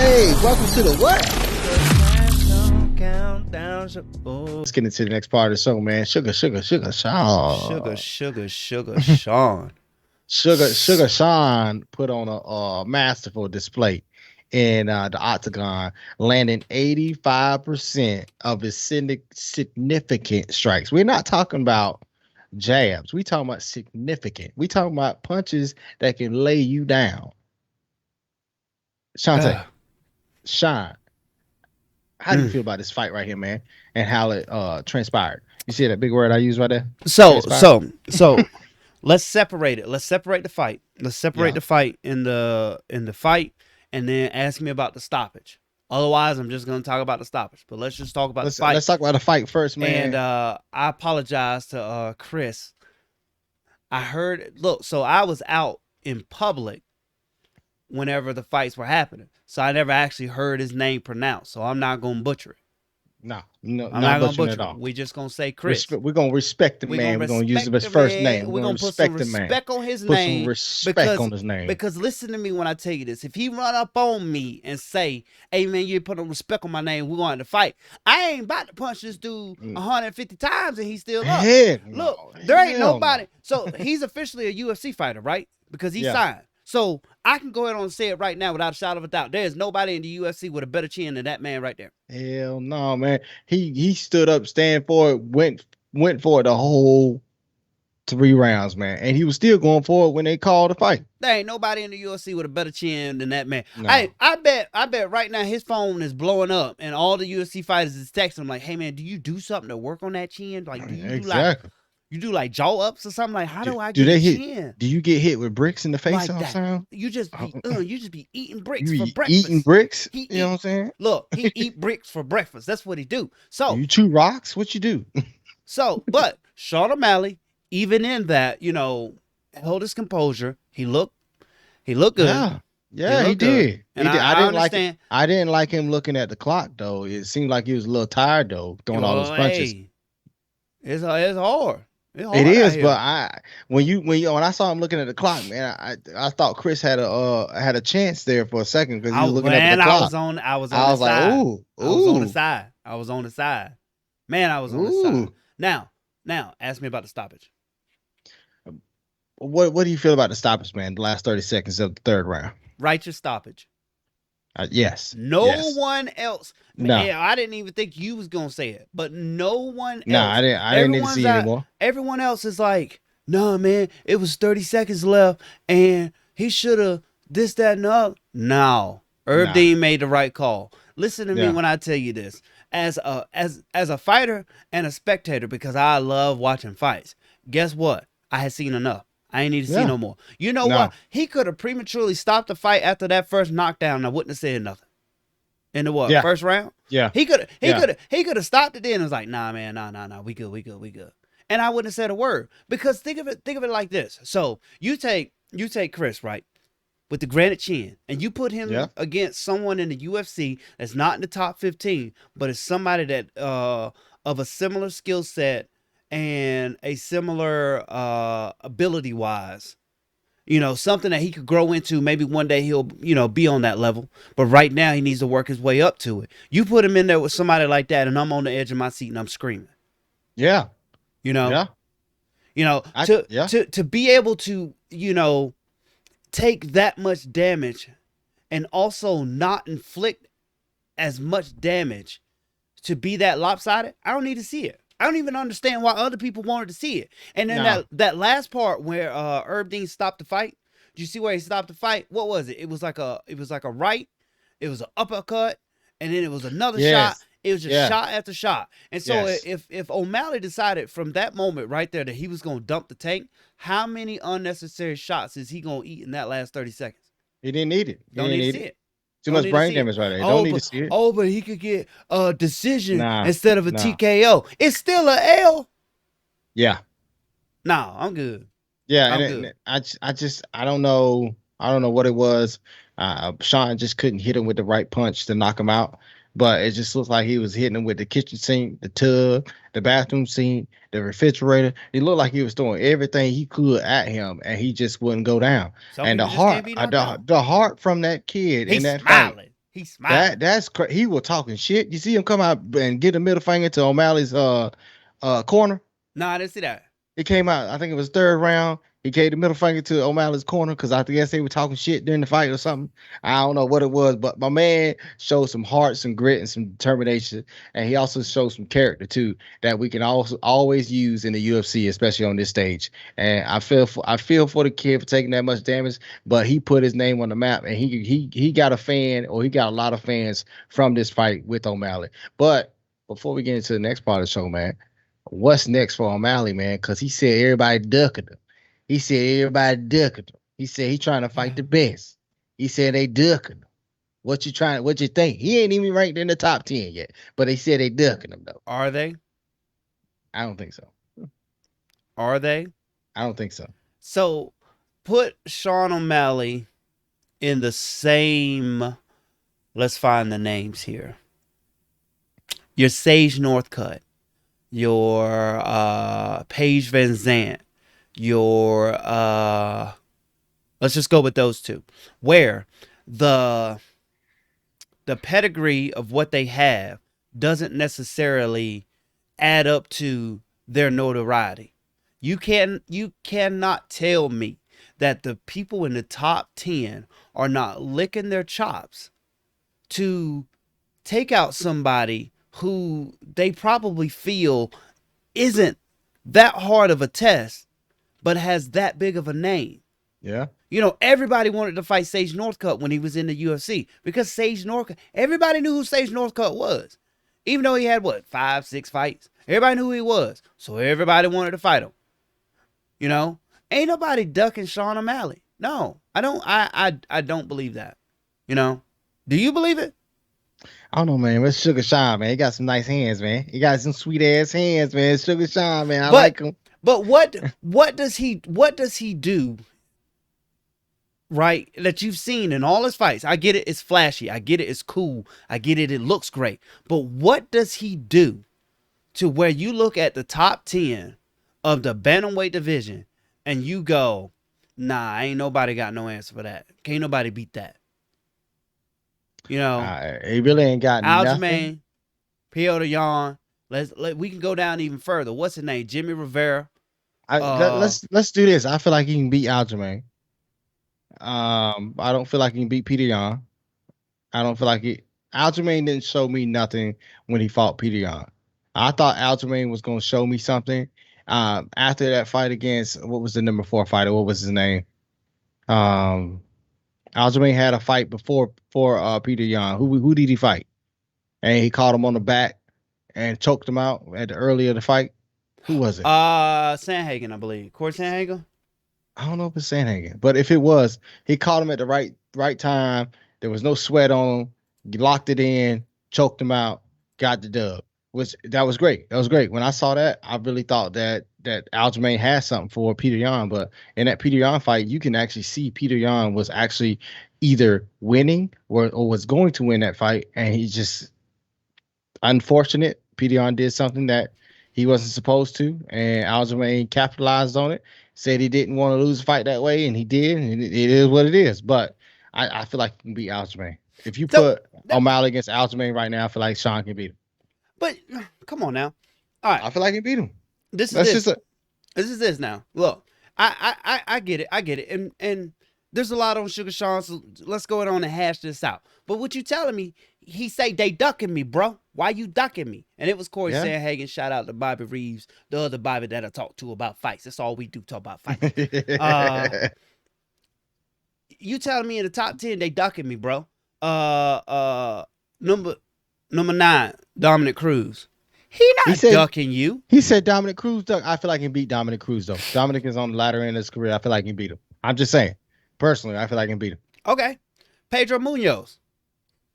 Hey, welcome to the what? Countdown. Let's get into the next part of the show, man. Sugar, Sean. Sean. Sugar Sean put on a masterful display in the octagon, landing 85% of his significant strikes. We're not talking about jabs. We talking about significant. We talking about punches that can lay you down. Shonte, Shine. How do you feel about this fight right here, man, and how it transpired? You see that big word I used right there? So Transpired? let's separate it. Let's separate the fight. Let's separate Yeah. the fight in the fight, and then ask me about the stoppage. Otherwise, I'm just gonna talk about the stoppage. But let's just talk about the fight. Let's talk about the fight first, man. And I apologize to Chris. I heard. Look, so I was out in public whenever the fights were happening, so I never actually heard his name pronounced. So I'm not gonna butcher it. No, I'm not gonna butchering butcher at all. it. We just gonna say Chris. We're gonna respect the man. We're gonna use him as first name. We're gonna put some respect on his Put name. some respect on his name. Because listen to me when I tell you this. If he run up on me and say, "Hey man, you put no respect on my name, we're going to fight," I ain't about to punch this dude 150 times and he's still up. Look, there ain't nobody. No. So he's officially a UFC fighter, right? Because he Yeah. signed. So I can go ahead and say it right now without a shadow of a doubt. There's nobody in the UFC with a better chin than that man right there. Hell no, man. He stood up, stand for it, went for it the whole 3 rounds, man, and he was still going for it when they called the fight. There ain't nobody in the UFC with a better chin than that man. No. I bet right now his phone is blowing up and all the UFC fighters is texting him like, "Hey man, do you do something to work on that chin? Like, do you Exactly. you do like jaw ups or something? Like, how do I do get they a hit? chin? Do you get hit with bricks in the face Like all the that. time? You just be eating bricks You for breakfast. eating bricks? He You know what I'm saying? Look, he eat bricks for breakfast. That's what he do. So You chew rocks? What you do? but Sean O'Malley, even in that, held his composure. He looked good. Yeah, he looked did. good. And He did. I I didn't understand. like it. I didn't like him looking at the clock though. It seemed like he was a little tired though, throwing all those punches. Hey, it's hard. It's hard It out is, here. but when I saw him looking at the clock, man, I thought Chris had a chance there for a second because he was looking at the clock. I was like, side. ooh. I was on the side. I was on the side. Man, I was on the side. Now, ask me about the stoppage. What do you feel about the stoppage, man? The last 30 seconds of the third round. Righteous stoppage. Yes. No yes. one else. No. Man, I didn't even think you was gonna say it, but no one else. No, I didn't need to see it anymore. Everyone else is like, "No, man, it was 30 seconds left, and he should have this, that, and the other." No, Herb Dean made the right call. Listen to me when I tell you this. As a fighter and a spectator, because I love watching fights. Guess what? I had seen enough. I ain't need to see no more. You know what? He could have prematurely stopped the fight after that first knockdown and I wouldn't have said nothing. In the first round? Yeah. He could have stopped it then and was like, "Nah, man, nah. We good. And I wouldn't have said a word. Because think of it like this. So you take Chris, right? With the granite chin, and you put him against someone in the UFC that's not in the top 15, but is somebody that of a similar skill set and a similar ability wise, something that he could grow into. Maybe one day he'll, be on that level. But right now he needs to work his way up to it. You put him in there with somebody like that, and I'm on the edge of my seat and I'm screaming. Yeah. To be able to, take that much damage and also not inflict as much damage to be that lopsided, I don't need to see it. I don't even understand why other people wanted to see it. And then that last part where Herb Dean stopped the fight, did you see where he stopped the fight? What was it? It was like a right, it was an uppercut, and then it was another shot. It was just shot after shot. And so if O'Malley decided from that moment right there that he was going to dump the tank, how many unnecessary shots is he going to eat in that last 30 seconds? He didn't need it. Don't need to see it. Too much brain damage right there. Don't need to see it. Oh, but he could get a decision instead of a TKO. It's still a L. Yeah. No, I'm good. Yeah, I don't know what it was. Sean just couldn't hit him with the right punch to knock him out. But it just looks like he was hitting him with the kitchen sink, the tub, the bathroom sink, the refrigerator. It looked like he was throwing everything he could at him, and he just wouldn't go down. And the heart from that kid in that fight. He's smiling. He was talking shit. You see him come out and get a middle finger to O'Malley's corner. No, I didn't see that. It came out. I think it was third round. He gave the middle finger to O'Malley's corner because I guess they were talking shit during the fight or something. I don't know what it was, but my man showed some heart, some grit, and some determination, and he also showed some character too that we can also always use in the UFC, especially on this stage. And I feel for the kid for taking that much damage, but he put his name on the map, and he got a fan, or he got a lot of fans from this fight with O'Malley. But before we get into the next part of the show, man, what's next for O'Malley, man? Because he said everybody ducking him. He said everybody ducking him. He said he trying to fight the best. He said they ducking him. What you trying? What you think? He ain't even ranked in the top 10 yet, but they said they ducking him though. Are they? I don't think so. Are they? I don't think so. So put Sean O'Malley in the same. Let's find the names here. Your Sage Northcutt, your Paige Van Zant, your let's just go with those two. Where the pedigree of what they have doesn't necessarily add up to their notoriety. You cannot tell me that the people in the top 10 are not licking their chops to take out somebody who they probably feel isn't that hard of a test, but has that big of a name. Yeah. You know, everybody wanted to fight Sage Northcutt when he was in the UFC because Sage Northcutt, everybody knew who Sage Northcutt was. Even though he had, what, 5, 6 fights? Everybody knew who he was. So everybody wanted to fight him. You know? Ain't nobody ducking Sean O'Malley. No, I don't believe that. You know? Do you believe it? I don't know, man. What's Sugar Sean, man? He got some nice hands, man. He got some sweet ass hands, man. Sugar Sean, man. I like him. But what does he do? Right, that you've seen in all his fights. I get it, it's flashy. I get it, it's cool. I get it, it looks great. But what does he do to where you look at the top 10 of the bantamweight division and you go, nah, ain't nobody got no answer for that. Can't nobody beat that. You know, he really ain't got nothing. Aljamain, Piotr Jan. We can go down even further. What's his name? Jimmy Rivera. Let's do this. I feel like he can beat Aljamain. I don't feel like he can beat Peter Yan. I don't feel like it. Aljamain didn't show me nothing when he fought Peter Yan. I thought Aljamain was going to show me something. After that fight against, what was the number 4 fighter? What was his name? Aljamain had a fight before Peter Yan. Who did he fight? And he caught him on the back and choked him out at the early of the fight. Who was it? Sandhagen, I believe. Corey Sandhagen? I don't know if it's Sandhagen, but if it was, he caught him at the right time. There was no sweat on him. He locked it in, choked him out, got the dub. That was great. That was great. When I saw that, I really thought that Aljamain had something for Peter Yan. But in that Peter Yan fight, you can actually see Peter Yan was actually either winning or was going to win that fight, and he just unfortunate. Peter Yan did something that he wasn't supposed to, and Aljamain capitalized on it. Said he didn't want to lose a fight that way, and he did, and it is what it is. But I feel like he can beat Aljamain. If you put O'Malley against Aljamain right now, I feel like Sean can beat him. But come on now. All right. I feel like he can beat him. This is this now. Look, I get it. I get it. And there's a lot on Sugar Sean, so let's go on and hash this out. But what you telling me, he say they ducking me, bro. Why you ducking me? And it was Corey Sandhagen. Shout out to Bobby Reeves, the other Bobby that I talk to about fights. That's all we do, talk about fights. You telling me in the top 10 they ducking me, bro. Number 9, Dominic Cruz. He ducking you. He said Dominic Cruz duck. I feel like he can beat Dominic Cruz though. Dominic is on the latter end of his career. I feel like he can beat him. I'm just saying. Personally, I feel like he can beat him. Okay. Pedro Munoz.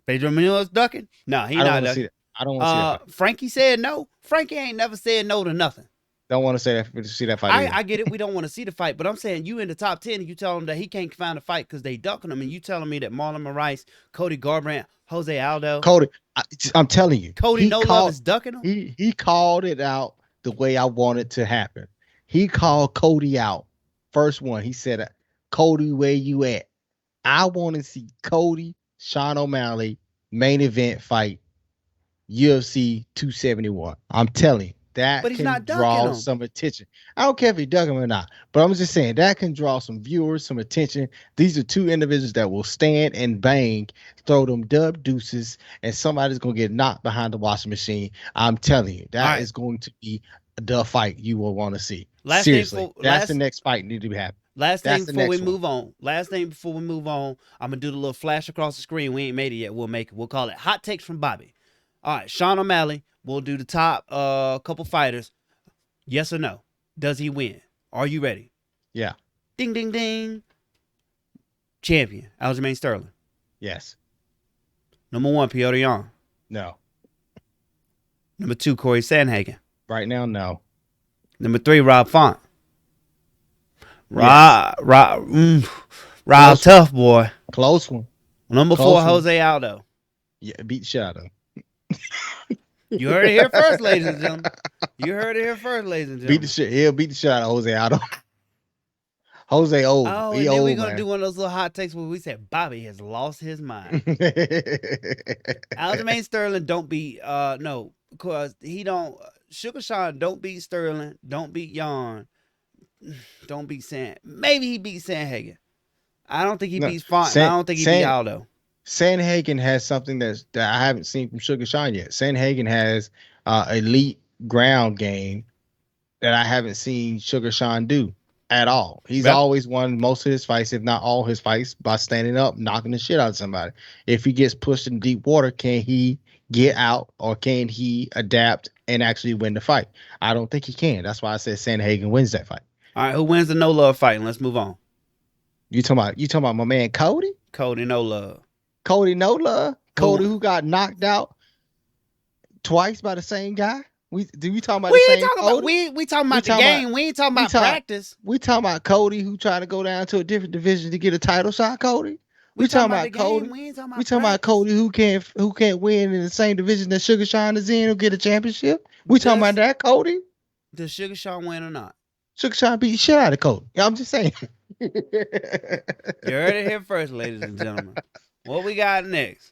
Pedro Munoz ducking? No, he not ducking. I don't want to see that. Frankie said no. Frankie ain't never said no to nothing. Don't want to see that fight. I get it. We don't want to see the fight, but I'm saying you in the top 10 and you tell him that he can't find a fight because they ducking him, and you telling me that Marlon Moraes, Cody Garbrandt, Jose Aldo. Cody, I'm telling you. Cody No Love is ducking him? He called it out the way I want it to happen. He called Cody out. First one, he said, Cody, where you at? I want to see Cody, Sean O'Malley main event fight UFC 271. I'm telling you, But that he's can not ducking draw him. some attention. I don't care if he dug him or not, but I'm just saying that can draw some viewers, some attention. These are two individuals that will stand and bang, throw them dub deuces, and somebody's gonna get knocked behind the washing machine. I'm telling you, All that right. is going to be the fight you will want to see. Last thing Seriously, for that's the last next fight need to be happening. last thing That's the before we next one. move on. Last thing before we move on. I'm gonna do the little flash across the screen. We ain't made it yet. We'll make it. We'll call it hot takes from Bobby. All right, Sean O'Malley. We'll do the top couple fighters. Yes or no? Does he win? Are you ready? Yeah. Ding ding ding. Champion Aljamain Sterling. Yes. Number 1, Piotr Jan. No. Number 2, Corey Sandhagen. Right now, no. Number 3, Rob Font. Yes. Rob Close one. Tough Boy. Close one. Number 4, Close one. Jose Aldo. Yeah, beat Shadow. You heard it here first, ladies and gentlemen. You heard it here first, ladies and Beat gentlemen. the shit. He'll beat the shit out of Jose Aldo. Jose old. Oh, He and then we're old, gonna do man. one of those little hot takes where we said Bobby has lost his mind. Aljamain Sterling don't beat no, because he don't Sugar Sean don't beat Sterling, don't beat Yarn, don't beat Sand. Maybe he beats Sandhagen. I don't think he No, beats Font, and I don't think he beat Aldo. Sandhagen has something that I haven't seen from Sugar Sean yet. Sandhagen has elite ground game that I haven't seen Sugar Sean do at all. He's Yep. always won most of his fights, if not all his fights, by standing up, knocking the shit out of somebody. If he gets pushed in deep water, can he get out or can he adapt and actually win the fight? I don't think he can. That's why I said Sandhagen wins that fight. All right, who wins the no love fight? And let's move on. You talking about my man Cody? Cody no love. Cody no love? Cody Who? who got knocked out twice by the same guy? We talking about We the ain't same talking about Cody? we talking We about the talking about game. We ain't talking we about talk practice. we talking about Cody who tried to go down to a different division to get a title shot, Cody? We We talking talking about the about game. Cody. We ain't talking We about talking about practice. Cody who can't win in the same division that Sugar Sean is in who get a championship. We talking about Does that Cody? does Sugar Sean win or not? Sugar Sean beat the shit out of Cody. I'm just saying. You heard it here first, ladies and gentlemen. What we got next?